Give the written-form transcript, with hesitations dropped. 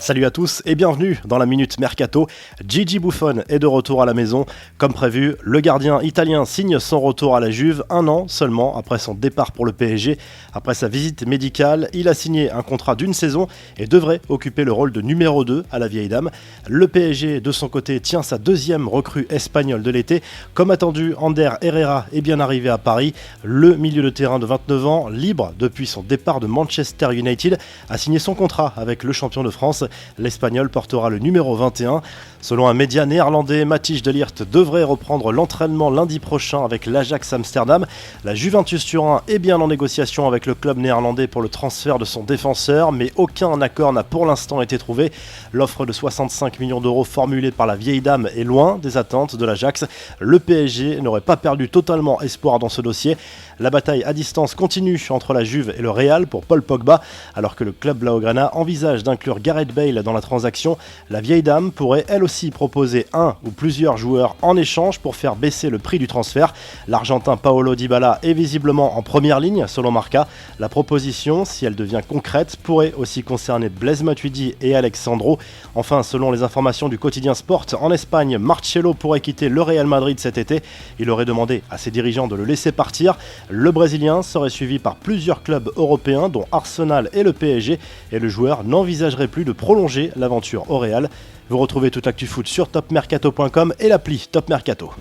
Salut à tous et bienvenue dans la Minute Mercato. Gigi Buffon est de retour à la maison. Comme prévu, le gardien italien signe son retour à la Juve un an seulement après son départ pour le PSG. Après sa visite médicale, il a signé un contrat d'une saison et devrait occuper le rôle de numéro 2 à la vieille dame. Le PSG, de son côté, tient sa deuxième recrue espagnole de l'été. Comme attendu, Ander Herrera est bien arrivé à Paris. Le milieu de terrain de 29 ans, libre depuis son départ de Manchester United, a signé son contrat avec le champion de France. L'Espagnol portera le numéro 21. Selon un média néerlandais, Matthijs de Ligt devrait reprendre l'entraînement lundi prochain avec l'Ajax Amsterdam. La Juventus Turin est bien en négociation avec le club néerlandais pour le transfert de son défenseur, mais aucun accord n'a pour l'instant été trouvé. L'offre de 65 millions d'euros formulée par la vieille dame est loin des attentes de l'Ajax. Le PSG n'aurait pas perdu totalement espoir dans ce dossier. La bataille à distance continue entre la Juve et le Real pour Paul Pogba, alors que le club blaugrana envisage d'inclure Gareth Bale dans la transaction. La vieille dame pourrait elle aussi proposer un ou plusieurs joueurs en échange pour faire baisser le prix du transfert. L'Argentin Paulo Dybala est visiblement en première ligne selon Marca. La proposition, si elle devient concrète, pourrait aussi concerner Blaise Matuidi et Alex Sandro. Enfin, selon les informations du quotidien Sport, en Espagne, Marcelo pourrait quitter le Real Madrid cet été. Il aurait demandé à ses dirigeants de le laisser partir. Le Brésilien serait suivi par plusieurs clubs européens dont Arsenal et le PSG, et le joueur n'envisagerait plus de prolonger l'aventure au Real. Vous retrouvez toute l'actu foot sur topmercato.com et l'appli Top Mercato.